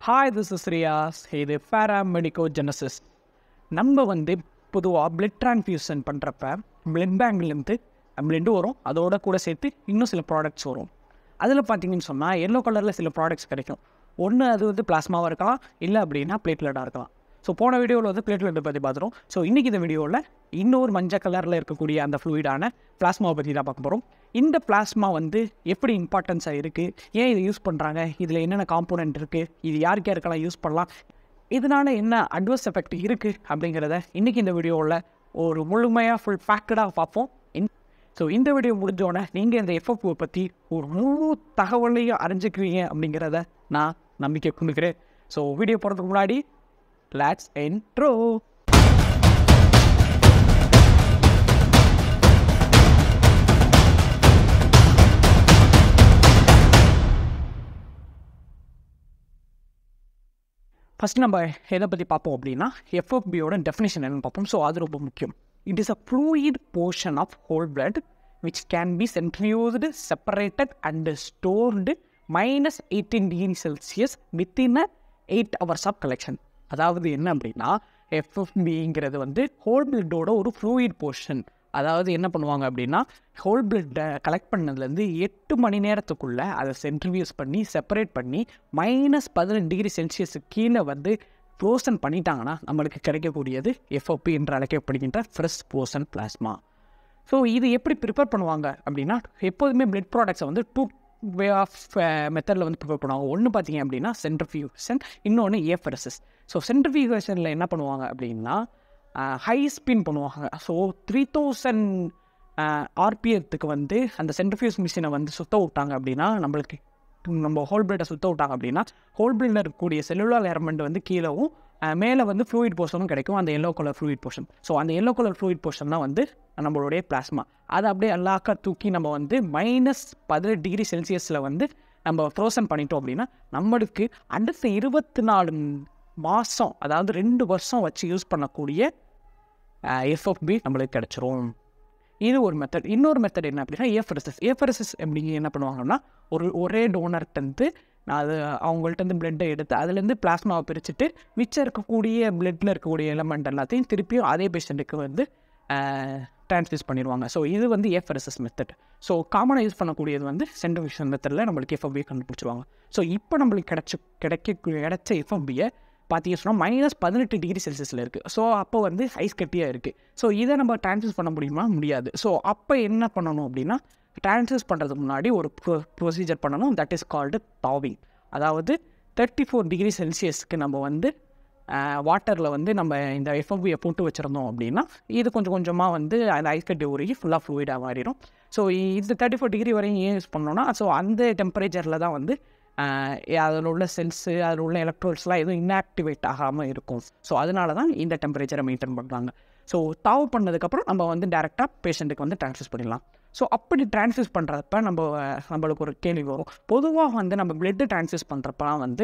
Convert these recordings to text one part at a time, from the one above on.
Hi this is Riyaz. இது பேராமெடிகோஜெனசிஸ். நம்ம பொதுவாக பிளட் ட்ரான்ஸ்ஃபியூஷன் பண்ணுறப்ப பிளட் பேங்க்லேருந்து பிளட்டு வரும், அதோட கூட சேர்த்து இன்னும் சில ப்ராடக்ட்ஸ் வரும். அதில் பார்த்தீங்கன்னு சொன்னால் எல்லோ கலரில் சில ப்ராடக்ட்ஸ் கிடைக்கும். ஒன்று அது பிளாஸ்மாவாக இருக்கலாம், இல்லை அப்படின்னா பிளேட்லெட்டாக இருக்கலாம். ஸோ போன வீடியோவில் பிளேட்லெட்டை பற்றி பார்த்துரும். ஸோ இன்றைக்கி இந்த வீடியோவில் இன்னொரு மஞ்சள் கலரில் இருக்கக்கூடிய அந்த ஃப்ளூயிடான பிளாஸ்மாவை பற்றி தான் பார்க்க போகிறோம். இந்த பிளாஸ்மா எப்படி இம்பார்ட்டன்ஸாக இருக்குது, ஏன் இதை யூஸ் பண்ணுறாங்க, இதில் என்னென்ன காம்போனன்ட் இருக்குது, இது யாருக்கு யாருக்கெல்லாம் யூஸ் பண்ணலாம், இதனால் என்ன அட்வர்ஸ் எஃபெக்ட் இருக்குது அப்படிங்கிறத இன்றைக்கி இந்த வீடியோவில் ஒரு முழுமையாக ஃபுல் பேக்கடாக பார்ப்போம். ஸோ இந்த வீடியோ முடிஞ்சோடனே நீங்கள் இந்த எஃப்எஃப்ஓ பற்றி ஒரு முழு தகவலையும் அறிஞ்சிக்குவீங்க அப்படிங்கிறத நான் நம்பிக்கை கொடுக்குறேன். ஸோ வீடியோ போகிறதுக்கு முன்னாடி லெட்ஸ் இன்ட்ரோ. ஃபஸ்ட்டு நம்ம எதை பற்றி பார்ப்போம் அப்படின்னா எஃப்எஃபியோட டெஃபினேஷன் என்னென்னு பார்ப்போம். ஸோ அது ரொம்ப முக்கியம். It is a fluid portion of whole blood which can be centrifuged, separated and stored minus 18 degrees Celsius within 8 hours of collection. அதாவது என்ன அப்படின்னா எஃப்எஃபிங்கிறது ஹோல் பிளட்டோட ஒரு ஃப்ளூயிட் போர்ஷன். அதாவது என்ன பண்ணுவாங்க அப்படின்னா ஹோல் பிளட்டை கலெக்ட் பண்ணதுலேருந்து 8 மணி நேரத்துக்குள்ளே அதை சென்ட்ரிஃபியூஸ் பண்ணி செப்பரேட் பண்ணி மைனஸ் 18 டிகிரி செல்சியஸுக்கு கீழே ஃப்ரோசன் பண்ணிட்டாங்கன்னா நம்மளுக்கு கிடைக்கக்கூடியது எஃப்ஓபி என்று அழைக்கப்படுகின்ற ஃப்ரெஷ் போர்ஷன் பிளாஸ்மா. ஸோ இது எப்படி ப்ரிப்பேர் பண்ணுவாங்க அப்படின்னா எப்போதுமே பிளட் ப்ராடக்ட்ஸை டூ வே ஆஃப் மெத்தடில் ப்ரிப்பேர் பண்ணுவாங்க. ஒன்று பார்த்தீங்க அப்படின்னா சென்ட்ரிஃபியூஷன், இன்னொன்று ஏஃபரசிஸ். ஸோ சென்ட்ரிஃபியூஷனில் என்ன பண்ணுவாங்க அப்படின்னா ஹை ஸ்பின் பண்ணுவாங்க. ஸோ 3000 ஆர்பிஎத்துக்கு அந்த சென்ட்ரிஃபியூஸ் மிஷினை சுத்த விட்டாங்க அப்படின்னா நம்ம ஹோல் பிளட்டை சுத்த விட்டாங்க அப்படின்னா ஹோல் பிளட்டில் இருக்கக்கூடிய செல்லுலார் எலமெண்ட் கீழவும் மேலே ஃப்ளூயிட் போர்ஷனும் கிடைக்கும், அந்த yellow colour fluid portion. So அந்த எல்லோ கலர் ஃப்ளூயிட் போர்ஷன் தான் நம்மளுடைய பிளாஸ்மா. அதை அப்படியே எல்லாக்கா தூக்கி நம்ம மைனஸ் 18 டிகிரி செல்சியஸில் நம்ம ஃப்ரோசன் பண்ணிட்டோம் அப்படின்னா நம்மளுக்கு அடுத்த 24 மாதம், அதாவது 2 வருஷம் வச்சு யூஸ் பண்ணக்கூடிய எஃப்எஃபி நம்மளுக்கு கிடச்சிரும். இது ஒரு மெத்தட். இன்னொரு மெத்தட் என்ன அப்படின்னா ஏஃபரசிஸ் எப்படி என்ன பண்ணுவாங்கன்னா ஒரே டோனர்கிட்டருந்து அது அவங்கள்ட்ட பிளட்டை எடுத்து அதுலேருந்து பிளாஸ்மாவை பிரிச்சுட்டு மிச்சம் இருக்கக்கூடிய பிளட்டில் இருக்கக்கூடிய எலமெண்ட் எல்லாத்தையும் திருப்பியும் அதே பேஷண்ட்டுக்கு ட்ரான்ஸ்ஃபியூஸ் பண்ணிடுவாங்க. ஸோ இது ஏஃபரசிஸ் மெத்தட். ஸோ காமனாக யூஸ் பண்ணக்கூடியது சென்ட்ரிஃபியூஷன் மெத்தடில் நம்மளுக்கு எஃப்எஃபியை கண்டுபிடிச்சிருவாங்க. ஸோ இப்போ நம்மளுக்கு கிடைச்ச எஃப்எஃபியை பார்த்தீங்கன்னா சொன்னால் மைனஸ் 18 டிகிரி செல்சியஸில் இருக்குது. ஸோ அப்போ ஐஸ் கட்டியாக இருக்குது. ஸோ இதை நம்ம ட்ரான்ஸ்ஃபியூஸ் பண்ண முடியுமா? முடியாது. ஸோ அப்போ என்ன பண்ணணும் அப்படின்னா ட்ரான்ஸ்ஃபியூஸ் பண்ணுறதுக்கு முன்னாடி ஒரு ப்ரொசீஜர் பண்ணணும். That is called thawing. அதாவது 34 டிகிரி செல்சியஸ்க்கு நம்ம வாட்டரில் நம்ம இந்த எஃப்எஃபியை போட்டு வச்சுருந்தோம் அப்படின்னா இது கொஞ்சம் கொஞ்சமாக அந்த ஐஸ் கட்டி உருகி ஃபுல்லாக ஃப்ளூயிடாக மாறிடும். ஸோ இது 34 டிகிரி வரையும் ஏன் யூஸ் பண்ணோன்னா ஸோ அந்த டெம்பரேச்சரில் தான் அதில் உள்ள செல்ஸு அதில் உள்ள எலக்ட்ரோட்ஸ்லாம் எதுவும் இன்ஆக்டிவேட் ஆகாமல் இருக்கும். ஸோ அதனால தான் இந்த டெம்பரேச்சரை மெயின்டைன் பண்ணுறாங்க. ஸோ தாவு பண்ணதுக்கப்புறம் நம்ம டேரெக்டாக பேஷண்ட்டுக்கு ட்ரான்ஸ்ஃபியூஸ் பண்ணிடலாம். ஸோ அப்படி ட்ரான்ஸ்ஃபியூஸ் பண்ணுறப்ப நம்மளுக்கு ஒரு கேள்வி வரும். பொதுவாக நம்ம blood transfuse பண்ணுறப்பலாம்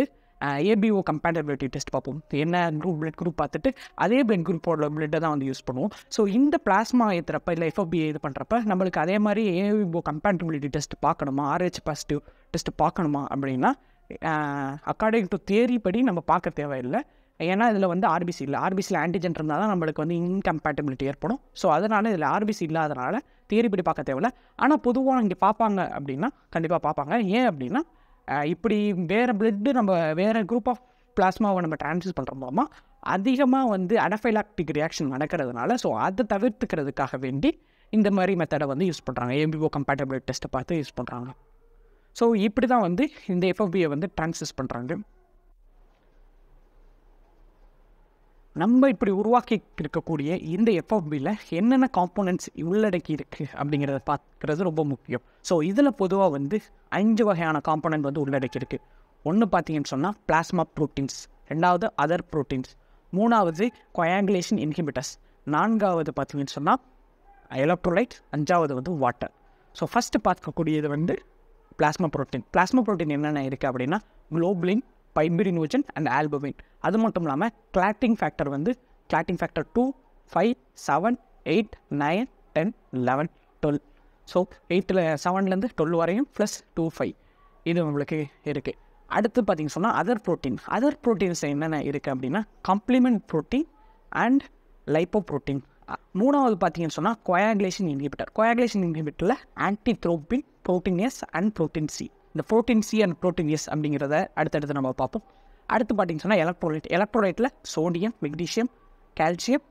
ABO compatibility test பார்ப்போம். என்ன பிளட் குரூப் பார்த்துட்டு அதே பிளட் குரூப்போட பிளட்டை தான் யூஸ் பண்ணுவோம். ஸோ இந்த பிளாஸ்மா ஏற்றுறப்ப இல்லை எஃப்எஃபி இது பண்ணுறப்ப நம்மளுக்கு அதே மாதிரி ஏபிஓ கம்பேட்டபிலிட்டி டெஸ்ட் பார்க்கணுமா, RH பாசிட்டிவ் டெஸ்ட் பார்க்கணுமா அப்படின்னா அக்கார்டிங் டு தியரி படி நம்ம பார்க்க தேவையில்லை. ஏன்னா இதில் ஆர்பிசி இல்லை. ஆர்பிசியில் ஆன்டிஜென் இருந்தால் தான் நம்மளுக்கு இன்கம்பேட்டபிலிட்டி ஏற்படும். ஸோ அதனால் இதில் ஆர்பிசி இல்லாதனால தியரி படி பார்க்க தேவையில்லை. ஆனால் பொதுவாக இங்கே பார்ப்பாங்க அப்படின்னா கண்டிப்பாக பார்ப்பாங்க. ஏன் அப்படின்னா இப்படி பிளட்டு நம்ம வேறு குரூப் ஆஃப் பிளாஸ்மாவை நம்ம ட்ரான்ஸ்ஃபியூஸ் பண்ணுற மூலமாக அதிகமாக அனஃபைலாக்டிக் ரியாக்ஷன் நடக்கிறதுனால ஸோ அதை தவிர்த்துக்கிறதுக்காக வேண்டி இந்த மாதிரி மெத்தடை யூஸ் பண்ணுறாங்க. ஏபிஓ கம்பேட்டபிலிட்டி டெஸ்ட்டை பார்த்து யூஸ் பண்ணுறாங்க. ஸோ இப்படி தான் இந்த எஃப்எஃபியை ட்ரான்ஸ்ஃபியூஸ் பண்ணுறாங்க. நம்ம இப்படி உருவாக்கி இருக்கக்கூடிய இந்த எஃப்எஃபியில் என்னென்ன காம்போனன்ட்ஸ் உள்ளடக்கி இருக்குது அப்படிங்கிறத பார்க்குறது ரொம்ப முக்கியம். ஸோ இதில் பொதுவாக 5 வகையான காம்போனன்ட் உள்ளடக்கி இருக்குது. ஒன்று பார்த்தீங்கன்னு சொன்னால் பிளாஸ்மா ப்ரோட்டீன்ஸ், 2வது அதர் ப்ரோட்டீன்ஸ், 3வது கொயாங்குலேஷன் இன்ஹிபிட்டர்ஸ், 4வது பார்த்தீங்கன்னு சொன்னால் எலக்ட்ரோலைட், 5வது வாட்டர். ஸோ ஃபஸ்ட்டு பார்க்கக்கூடியது பிளாஸ்மா ப்ரோட்டீன். பிளாஸ்மா ப்ரோட்டீன் என்னென்ன இருக்குது அப்படின்னா குளோபுலின், பைபிரினோஜன் அண்ட் ஆல்புமின். அது மட்டும் இல்லாமல் clotting factor clotting factor 2, 5, 7, 8, 9, 10, 11, 12. So 8ல் 7லேருந்து 12 வரையும் +2, 5 இது உங்களுக்கு இருக்குது. அடுத்து பார்த்தீங்கன்னு சொன்னால் அதர் ப்ரோட்டீன்ஸ் என்னென்ன இருக்குது அப்படின்னா காம்ப்ளிமெண்ட் ப்ரோட்டீன் அண்ட் லைப்போப்ரோட்டீன். மூணாவது பார்த்தீங்கன்னு சொன்னால் கோயாகுலேஷன் இன்ஹிபிட்டரில் antithrombin, protein S and protein C. இந்த protein C and protein S அப்படிங்கிறத அடுத்தடுத்து நம்ம பார்ப்போம். அடுத்து பார்த்தீங்கன்னு சொன்னால் எலக்ட்ரோலைட்டில் சோடியம், மெக்னீஷியம், கால்சியம்,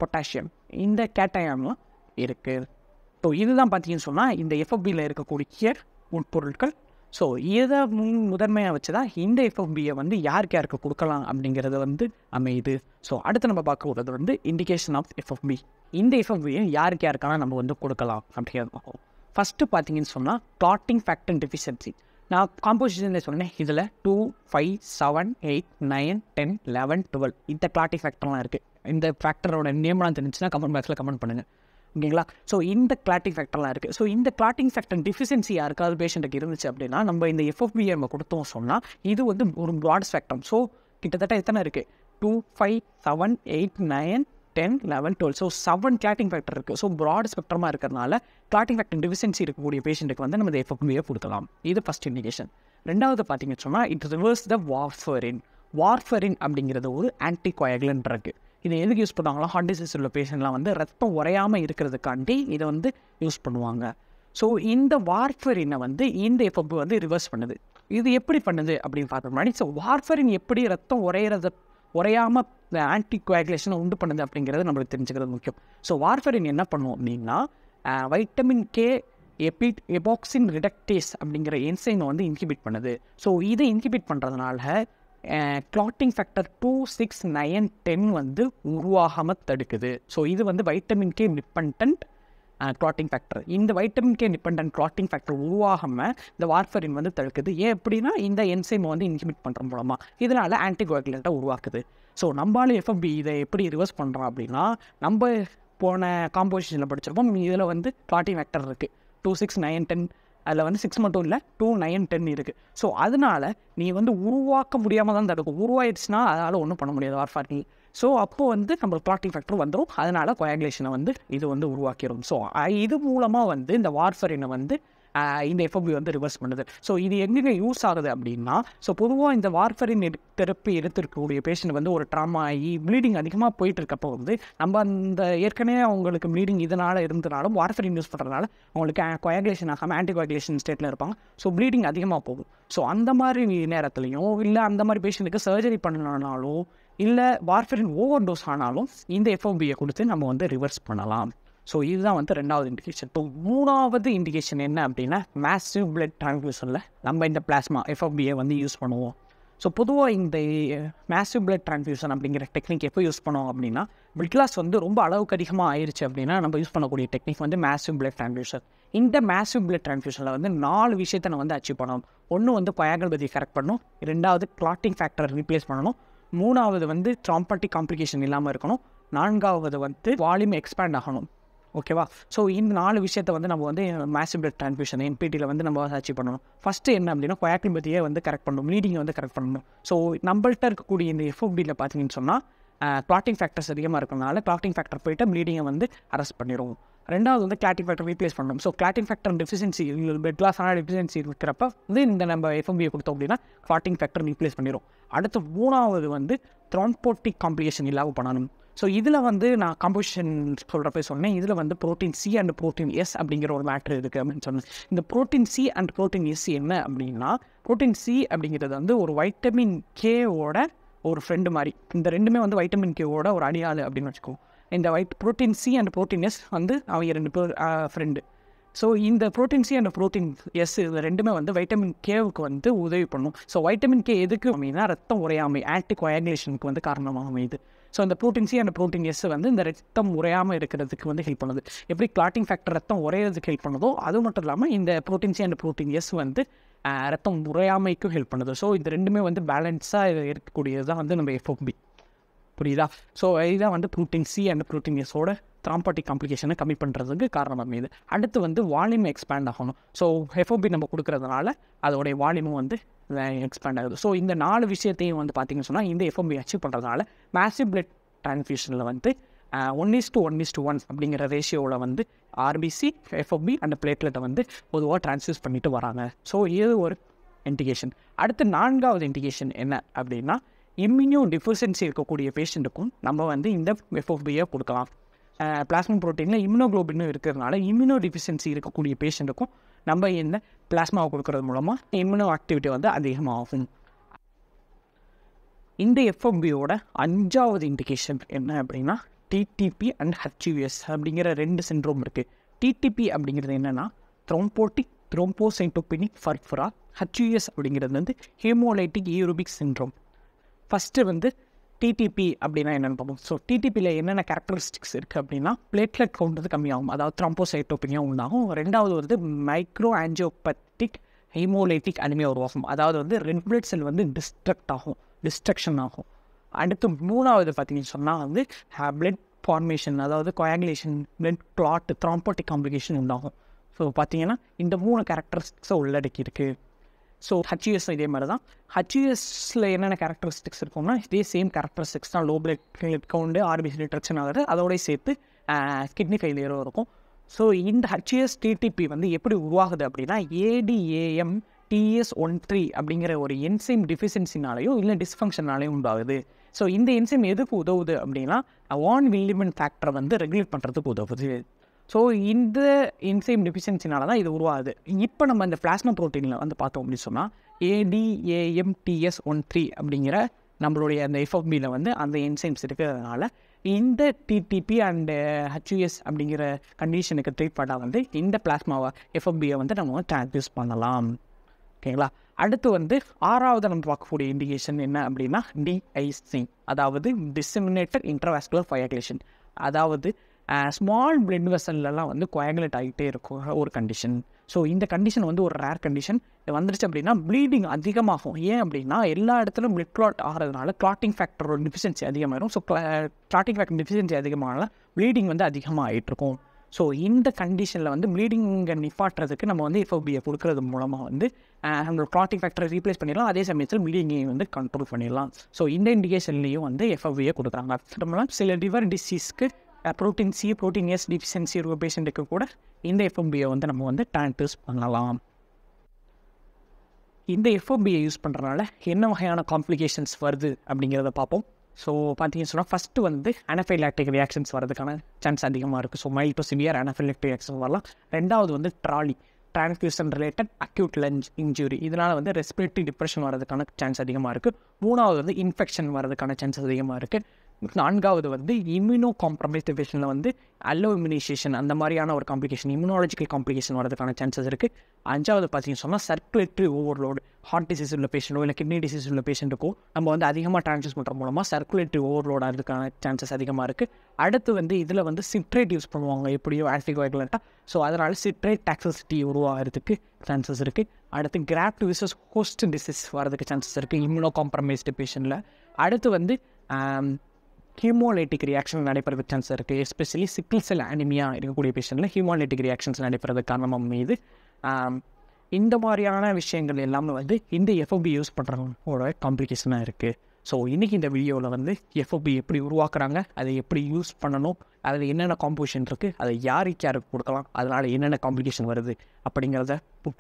பொட்டாசியம் இந்த கேட்டயான்லாம் இருக்குது. ஸோ இதுதான் பார்த்தீங்கன்னு சொன்னால் இந்த எஃப்எஃபியில் இருக்கக்கூடிய உட்பொருட்கள். ஸோ இதை முதன்மையாக வச்சு தான் இந்த எஃப்எஃபியை வந்து யாருக்கு கொடுக்கலாம் அப்படிங்கிறது வந்து அமையுது. ஸோ அடுத்து நம்ம பார்க்க போகிறது வந்து இண்டிகேஷன் ஆஃப் எஃப்எஃபி. இந்த எஃப்எஃபியை யாருக்கான நம்ம வந்து கொடுக்கலாம் அப்படிங்கிறது பார்ப்போம். ஃபஸ்ட்டு பார்த்தீங்கன்னு சொன்னால் கிளாட்டிங் ஃபேக்டர் டெஃபிஷியன்சி. நான் காம்போசிஷனில் சொன்னேன், இதில் 2, 5, 7, 8, 9, 10, 11, 12 இந்த கிளாட்டிங் ஃபேக்டர்லாம் இருக்குது. இந்த ஃபேக்டரோட நேம்லாம் தெரிஞ்சுன்னா கமெண்ட் பாக்ஸில் கமெண்ட் பண்ணுங்கள், ஓகேங்களா? ஸோ இந்த கிளாட்டிங் ஃபேக்டர்லாம் இருக்குது. ஸோ இந்த கிளாட்டிங் ஃபேக்டர் டிஃபிஷியன்சி யாருக்காவது பேஷண்ட்டுக்கு இருந்துச்சு அப்படின்னா நம்ம இந்த எஃப்எஃபியை நம்ம கொடுத்தோம் சொன்னால் இது வந்து ஒரு ப்ராட் ஸ்பெக்ட்ரம். ஸோ கிட்டத்தட்ட எத்தனை இருக்குது? 2, 5, 7, 8, 9, 10, 11, 12. ஸோ 7 கிளாட்டிங் ஃபேக்டர் இருக்குது. ஸோ ப்ராட் ஸ்பெக்ட்ரமாக இருக்கிறதுனால கிளாட்டிங் ஃபேக்டர் டிஃபிஷியன்சி இருக்கக்கூடிய பேஷண்ட்டுக்கு வந்து நம்ம இந்த எஃப்எஃபியை கொடுக்கலாம். இது ஃபஸ்ட் இண்டிகேஷன். ரெண்டாவது பார்த்தீங்கன்னு சொன்னால் இட் ரிவர்ஸ் த வார்ஃபரின் அப்படிங்கிறது ஒரு ஆன்டிகோயாகுலன்ட் ட்ரக். இதை எதுக்கு யூஸ் பண்ணுவாங்களா? ஹார்ட் டிசீஸ் உள்ள பேஷண்ட்லாம் வந்து ரத்தம் உறையாமல் இருக்கிறதுக்காண்டி இதை வந்து யூஸ் பண்ணுவாங்க. ஸோ இந்த வார்ஃபரினை வந்து இந்த எஃப்எஃபி வந்து ரிவர்ஸ் பண்ணுது. இது எப்படி பண்ணுது அப்படின்னு பார்த்த முன்னாடி ஸோ வார்ஃபரின் எப்படி ரத்தம் உறையாமல் ஆன்டிகோயாகுலேஷனை உண்டு பண்ணுது அப்படிங்கிறது நம்மளுக்கு தெரிஞ்சுக்கிறது முக்கியம். ஸோ வார்ஃபரின் என்ன பண்ணுவோம் அப்படின்னா வைட்டமின் கே எபாக்சின் ரிடக்டேஸ் அப்படிங்கிற என்சைமை வந்து இன்ஹிபிட் பண்ணுது. ஸோ இதை இன்ஹிபிட் பண்ணுறதுனால கிளாட்டிங் ஃபேக்டர் 2, 6, 9, 10 வந்து உருவாகாமல் தடுக்குது. ஸோ இது வந்து vitamin K dependent clotting factor. இந்த vitamin K dependent clotting factor உருவாகாமல் இந்த வார்ஃபரின் வந்து தடுக்குது. ஏன் அப்படின்னா இந்த என்சைமை வந்து இன்ஹிபிட் பண்ணுற மூலமாக இதனால் ஆன்டிகோயாகுலண்ட்டை உருவாக்குது. ஸோ நம்மளால எஃப்எஃபி இதை எப்படி ரிவர்ஸ் பண்ணுறோம் அப்படின்னா நம்ம போன காம்போசிஷனில் படிச்சிருப்போம். இதில் வந்து கிளாட்டிங் ஃபேக்டர் இருக்குது 2, 6, 9, 10. அதில் வந்து 6 மட்டும் இல்லை 2, 9, 10 இருக்குது. ஸோ அதனால் நீ வந்து உருவாக்க முடியாமல் தான் தடுக்கும். உருவாயிடுச்சுன்னா அதனால் ஒன்றும் பண்ண முடியாது வார்ஃபரின். ஸோ அப்போது வந்து நம்ம கிளாட்டிங் ஃபேக்டர் வந்துடும். அதனால் கோயாகுலேஷனை வந்து இது வந்து உருவாக்கிடும். ஸோ இது மூலமாக வந்து இந்த வார்ஃபரினை வந்து இந்த எஃப்எஃபி வந்து ரிவர்ஸ் பண்ணுது. ஸோ இது எங்கே யூஸ் ஆகுது அப்படின்னா ஸோ பொதுவாக இந்த வார்ஃபரின் தெரப்பி எடுத்துருக்கக்கூடிய பேஷண்ட் வந்து ஒரு ட்ராமா ஆகி ப்ளீடிங் அதிகமாக போயிட்டு இருக்கப்போ வந்து நம்ம அந்த ஏற்கனவே அவங்களுக்கு ப்ளீடிங் இதனால் இருந்தனாலும் வார்ஃபரின் யூஸ் பண்ணுறதுனால அவங்களுக்கு கோயாகுலேஷன் ஆகாமல் ஆன்டிகோயாகுலேஷன் ஸ்டேட்டில் இருப்பாங்க. ஸோ ப்ளீடிங் அதிகமாக போகும். ஸோ அந்த மாதிரி நேரத்துலையும் இல்லை அந்த மாதிரி பேஷண்ட்டுக்கு சர்ஜரி பண்ணனாலும் இல்லை வார்ஃபரின் ஓவர் டோஸ் ஆனாலும் இந்த எஃப்எஃபியை கொடுத்து நம்ம வந்து ரிவர்ஸ் பண்ணலாம். ஸோ இதுதான் வந்து ரெண்டாவது இண்டிகேஷன். இப்போ மூணாவது இண்டிகேஷன் என்ன அப்படின்னா மேசிவ் பிளட் ட்ரான்ஸ்ஃபியூஷனில் நம்ம இந்த பிளாஸ்மா எஃப்எஃபியை வந்து யூஸ் பண்ணுவோம். ஸோ பொதுவாக இந்த மேசிவ் பிளட் ட்ரான்ஸ்ஃபியூஷன் அப்படிங்கிற டெக்னிக் எப்போ யூஸ் பண்ணுவோம் அப்படின்னா பிளட் லாஸ் வந்து ரொம்ப அளவுக்கு அதிகமாக ஆயிடுச்சு அப்படின்னா நம்ம யூஸ் பண்ணக்கூடிய டெக்னிக் வந்து மேசிவ் பிளட் ட்ரான்ஸ்ஃபியூஷன். இந்த மேசிவ் பிளட் ட்ரான்ஸ்ஃபியூஷனில் வந்து 4 விஷயத்தை நம்ம வந்து அச்சீவ் பண்ணணும். ஒன்று வந்து கோயாகுலபிலிட்டி கரெக்ட் பண்ணணும், ரெண்டாவது கிளாட்டிங் ஃபேக்டரை ரீப்ளேஸ் பண்ணணும், மூணாவது வந்து த்ராம்பட்டிக் காம்ப்ளிகேஷன் இல்லாமல் இருக்கணும், நான்காவது வந்து வால்யூம் எக்ஸ்பேண்ட் ஆகணும். ஓகேவா? ஸோ இந்த 4 விஷயத்தை வந்து நம்ம வந்து மேசிவ் பிளட் ட்ரான்ஸ்ஃபியூஷன் என்பிடியில் வந்து நம்ம அச்சீவ் பண்ணணும். ஃபஸ்ட்டு என்ன அப்படின்னா கோயாகுலபிலிட்டியை வந்து கரெக்ட் பண்ணணும், ப்ளீடிங்கை வந்து கரெக்ட் பண்ணணும். ஸோ நம்மள்கிட்ட இருக்கக்கூடிய இந்த எஃப்எஃபியில் பார்த்தீங்கன்னு சொன்னால் கிளாட்டிங் ஃபேக்டர்ஸ் அதிகமாக இருக்கிறதுனால கிளாட்டிங் ஃபேக்டர் போய்ட்டு ப்ளீடிங்கை வந்து அரெஸ்ட் பண்ணிடுவோம். ரெண்டாவது வந்து கிளாட்டிங் ஃபேக்டர் ரீப்ளேஸ் பண்ணணும். So clotting factor deficiency blood loss ஆனால் டெஃபிஷியன்சி இருக்கிறப்ப வந்து இந்த நம்ம எஃப்எஃபியை கொடுத்தோம் அப்படின்னா கிளாட்டிங் ஃபேக்டர் ரீப்ளேஸ் பண்ணிடும். அடுத்து மூணாவது வந்து த்ராம்போட்டிக் காம்ப்ளிகேஷன் இல்லாமல் பண்ணணும். ஸோ இதில் வந்து நான் காம்போசிஷன் சொல்கிறப்ப சொன்னேன், இதில் வந்து protein C and protein S அப்படிங்கிற ஒரு மேட்ரு இருக்குது அப்படின்னு சொன்னேன். இந்த protein C and protein S என்ன அப்படின்னா புரோட்டீன் சி அப்படிங்கிறது வந்து ஒரு வைட்டமின் கேவோட ஒரு ஃப்ரெண்டு மாதிரி. இந்த ரெண்டுமே வந்து வைட்டமின் கேவோட ஒரு அடியாள் அப்படின்னு வச்சுக்கோம். இந்த protein C and protein S வந்து அவங்க 2 பேர் ஃப்ரெண்டு. ஸோ இந்த protein C and protein S இது ரெண்டுமே வந்து வைட்டமின் கேவுக்கு வந்து உதவி பண்ணும். ஸோ வைட்டமின் கே எதுக்கு அப்படின்னா ரத்தம் உறையாமை ஆன்டிகோயாகுலேஷனுக்கு வந்து காரணமாக அமையுது. ஸோ இந்த protein C and protein S வந்து இந்த ரத்தம் உறையாமல் இருக்கிறதுக்கு வந்து ஹெல்ப் பண்ணுது. எப்படி கிளாட்டிங் ஃபேக்டர் ரத்தம் உறையிறதுக்கு ஹெல்ப் பண்ணுதோ அது மட்டும் இல்லாமல் இந்த protein C and protein S வந்து ரத்தம் உறையாமைக்கும் ஹெல்ப் பண்ணுது. ஸோ இது ரெண்டுமே வந்து பேலன்ஸாக இருக்கக்கூடியது தான் வந்து நம்ம எஃப்எஃபி. புரியுதா? ஸோ இதுதான் வந்து புரோட்டீன் சி அண்ட் புரோட்டீன் எஸோட த்ராம்பட்டிக் காம்ப்ளிகேஷனை கம்மி பண்ணுறதுக்கு காரணம் அமையுது. அடுத்து வந்து வால்யூம் எக்ஸ்பேண்ட் ஆகணும். ஸோ எஃப்எஃபி நம்ம கொடுக்குறதுனால அதோடைய வால்யூமும் வந்து எக்ஸ்பேண்ட் ஆகுது. ஸோ இந்த 4 விஷயத்தையும் வந்து பார்த்திங்கன்னு சொன்னால் இந்த எஃப்எஃபி அச்சீவ் பண்ணுறதுனால மேசிவ் பிளட் ட்ரான்ஸ்ஃபியூஷனில் வந்து 1:1:1 அப்படிங்கிற ரேஷியோவில் வந்து ஆர்பிசி எஃப்எஃபி அண்ட் பிளேட்லெட்டை வந்து பொதுவாக ட்ரான்ஸ்ஃபியூஸ் பண்ணிட்டு வராங்க. ஸோ இது ஒரு இண்டிகேஷன். அடுத்து 4வது இண்டிகேஷன் என்ன அப்படின்னா, இம்யூனோ டிஃபிஷியன்சி இருக்கக்கூடிய பேஷண்ட்டுக்கும் நம்ம வந்து இந்த எஃப்எஃபியை கொடுக்கலாம். பிளாஸ்மா ப்ரோட்டீனில் இம்யூனோகுளோபினும் இருக்கிறதுனால இம்யூனோ டிஃபிஷியன்சி இருக்கக்கூடிய பேஷண்ட்டுக்கும் நம்ம இந்த பிளாஸ்மாவை கொடுக்கறது மூலமாக இம்யூனோ ஆக்டிவிட்டி வந்து அதிகமாகும். இந்த எஃப்எஃபியோட 5வது இண்டிகேஷன் என்ன அப்படின்னா, டிடிபி அண்ட் ஹெச்யூஎஸ் அப்படிங்கிற 2 சிண்ட்ரோம் இருக்குது. டிடிபி அப்படிங்கிறது என்னென்னா த்ரோம்போசைட்டோபெனிக் பர்பரா. ஹெச்யூஎஸ் அப்படிங்கிறது வந்து ஹீமோலைட்டிக் யூரோபிக் சிண்ட்ரோம். ஃபஸ்ட்டு வந்து டிடிபி அப்படின்னா என்னென்னு பார்ப்போம். ஸோ டிடிபியில் என்னென்ன கேரக்டரிஸ்டிக்ஸ் இருக்குது அப்படின்னா, பிளேட்லெட் கவுண்ட் வந்து கம்மியாகும், அதாவது த்ரோம்போசைட்டோபெனியா உண்டாகும். 2வது வந்து மைக்ரோ ஆஞ்சியோபத்திக் ஹீமோலைட்டிக் அனிமியா உருவாகும், அதாவது வந்து ரெட் பிளட் செல் வந்து டிஸ்ட்ரக்ஷன் ஆகும். அடுத்து 3வது பார்த்தீங்கன்னு சொன்னால் வந்து பிளட் ஃபார்மேஷன், அதாவது கோயாகுலேஷன், பிளட் கிளாட், த்ராம்போட்டிக் காம்ப்ளிகேஷன் உண்டாகும். ஸோ பார்த்தீங்கன்னா இந்த 3 கேரக்டரிஸ்டிக்ஸை உள்ளடக்கி இருக்குது. ஸோ ஹெச்யூஎஸ் இதே மாதிரி தான். ஹெச்யூஎஸில் என்னென்ன கேரக்டரிஸ்டிக்ஸ் இருக்கும்னா, இதே சேம் கேரக்டரிஸ்டிக்ஸ் தான். லோ பிளட் கவுண்டு, ஆர்பிசி டிட்ரக்ஷன் ஆகுது, அதோடய சேர்த்து கிட்னி ஃபெயிலியரும் இருக்கும். ஸோ இந்த ஹெச்யூஎஸ் டிடிபி வந்து எப்படி உருவாகுது அப்படின்னா, ADAM TS13 அப்படிங்கிற ஒரு என்சைம் டிஃபிஷியன்சினாலேயோ இல்லை டிஸ்ஃபங்க்ஷனாலேயும் உண்டாகுது. ஸோ இந்த என்சைம் எதுக்கு உதவுது அப்படின்னா, வான் வில்லிமன் ஃபேக்டரை வந்து ரெகுலேட் பண்ணுறதுக்கு உதவுது. ஸோ இந்த என்சைம் டிஃபிஷியன்சினால தான் இது உருவாகுது. இப்போ நம்ம இந்த பிளாஸ்மா ப்ரோட்டீனில் வந்து பார்த்தோம் அப்படின்னு சொன்னால், ADAM TS13 அப்படிங்கிற நம்மளுடைய அந்த எஃப்எஃபியில் வந்து அந்த என்சைம்ஸ் இருக்கிறதுனால இந்த டிடிபி அண்டு ஹெச்யூஎஸ் அப்படிங்கிற கண்டிஷனுக்கு ட்ரீட்மெண்ட்டாக வந்து இந்த பிளாஸ்மாவை எஃப்எஃபியை வந்து நம்ம டிரான்ஸ்யூஸ் பண்ணலாம். ஓகேங்களா. அடுத்து வந்து 6வது நம்ம பார்க்கக்கூடிய இண்டிகேஷன் என்ன அப்படின்னா, டிஐசி, அதாவது டிசெமினேட்டட் இன்ட்ராவாஸ்குலர் கோயாகுலேஷன். அதாவது ஸ்மால் பிளட் வெசல்லாம் வந்து கோயாகுலேட் ஆகிட்டே இருக்கும் ஒரு கண்டிஷன். ஸோ இந்த கண்டிஷன் வந்து ஒரு ரேர் கண்டிஷன். இது வந்துருச்சு அப்படின்னா ப்ளீடிங் அதிகமாகும். ஏன் அப்படின்னா எல்லா இடத்துலையும் பிளட் கிளாட் ஆகிறதுனால கிளாட்டிங் ஃபேக்டரோட டிஃபிஷியன்சி அதிகமாகிடும். ஸோ கிளாட்டிங் ஃபேக்டர் டிஃபிஷியன்சி அதிகமானால ப்ளீடிங் வந்து அதிகமாக ஆகிட்ருக்கும். ஸோ இந்த கண்டிஷனில் வந்து ப்ளீடிங்கை நிப்பாட்டுறதுக்கு நம்ம வந்து எஃப்எஃபியை கொடுக்கறது மூலமாக வந்து நம்மளோட கிளாட்டிங் ஃபேக்டரை ரீப்ளேஸ் பண்ணிடலாம், அதே சமயத்தில் ப்ளீடிங்கை வந்து கண்ட்ரோல் பண்ணிடலாம். ஸோ இந்த இண்டிகேஷன்லேயும் வந்து எஃப்எஃபியை கொடுக்குறாங்க. நம்மளால் சில லிவர் டிசீஸ்க்கு protein C, protein S deficiency இருக்க பேஷண்ட்டுக்கு கூட இந்த எஃப்எஃபியை வந்து நம்ம வந்து டிரான்ஸ்யூஸ் பண்ணலாம். இந்த எஃப்எஃபியை யூஸ் பண்ணுறதுனால என்ன வகையான காம்ப்ளிகேஷன்ஸ் வருது அப்படிங்கிறத பார்ப்போம். ஸோ பார்த்தீங்கன்னு சொன்னால், ஃபஸ்ட்டு வந்து அனஃபைலாக்டிக் ரியாக்ஷன்ஸ் வரதுக்கான சான்ஸ் அதிகமாக இருக்குது. So mild to severe anaphylactic reaction வரலாம். 2வது வந்து transfusion related acute lung injury, இதனால் வந்து ரெஸ்பிரேட்டரி டிப்ரெஷன் வரதுக்கான சான்ஸ் அதிகமாக இருக்குது. 3வது வந்து இன்ஃபெக்ஷன் வரதுக்கான சான்ஸ் அதிகமாக இருக்குது. 4வது வந்து இம்யூனோ காம்ப்ரமைஸ்டு பேஷண்ட்டில் வந்து அல்லோ இம்யூனைசேஷன் அந்த மாதிரியான ஒரு காம்ப்ளிகேஷன், இம்யூனாலஜிக்கல் காம்ப்ளிகேஷன் வரதுக்கான சான்சஸ் இருக்குது. 5வது பார்த்தீங்கன்னு சொன்னால் சர்க்குலேட்டரி ஓவர்லோடு, ஹார்ட் டிசீஸ் உள்ள பேஷண்ட்டோ இல்லை கிட்னி டிசீஸ் உள்ள பேஷண்ட்டுக்கோ நம்ம வந்து அதிகமாக டிரான்ஸ்யூஸ் பண்ணுற மூலமாக சர்க்குலேட்டரி ஓவர்லோட் ஆகிறதுக்கான சான்சஸ் அதிகமாக இருக்குது. அடுத்து வந்து இதில் வந்து சிட்ரேட் யூஸ் பண்ணுவாங்க எப்படியோ ஆன்டிகோயாகுலண்ட்டாக. ஸோ அதனால் சிட்ரேட் டாக்ஸிசிட்டி உருவாகிறதுக்கு சான்சஸ் இருக்குது. அடுத்து கிராஃப்ட் விசஸ் ஹோஸ்ட் டிசீஸ் வரதுக்கு சான்சஸ் இருக்குது இம்யூனோ காம்ப்ரமைஸ்டு பேஷண்ட்டில். அடுத்து வந்து ஹீமோலைட்டிக் ரியாக்ஷன் நடைபெறதுக்கு சான்ஸ் இருக்குது. எஸ்பெஷலி சிக்கிள் செல் அனிமியா இருக்கக்கூடிய பேஷண்ட்டில் ஹீமோலைட்டிக் ரியாக்ஷன்ஸ் நடைபெறதுக்கு காரணமாக மீது இந்த மாதிரியான விஷயங்கள் எல்லாமே வந்து இந்த எஃப்எஃபி யூஸ் பண்ணுறவங்களோட காம்ப்ளிகேஷனாக இருக்குது. ஸோ இன்றைக்கி இந்த வீடியோவில் வந்து எஃப்எஃபி எப்படி உருவாக்குறாங்க, அதை எப்படி யூஸ் பண்ணணும், அதில் என்னென்ன காம்போசிஷன் இருக்குது, அதை யாருக்கு கொடுக்கலாம், அதனால் என்னென்ன காம்ப்ளிகேஷன் வருது அப்படிங்கிறத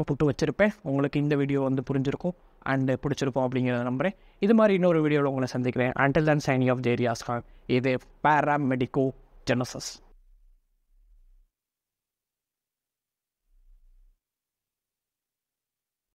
புட்டு வச்சுருப்பேன். உங்களுக்கு இந்த வீடியோ வந்து புரிஞ்சிருக்கும் அண்டு பிடிச்சிருக்கும் அப்படிங்கிறத நம்புகிறேன். இது மாதிரி இன்னொரு வீடியோவில் உங்களை சந்திக்கிறேன். Until then, signing off, Jerias Khan. இது பேராமெடிக்கோ ஜெனோசிஸ்.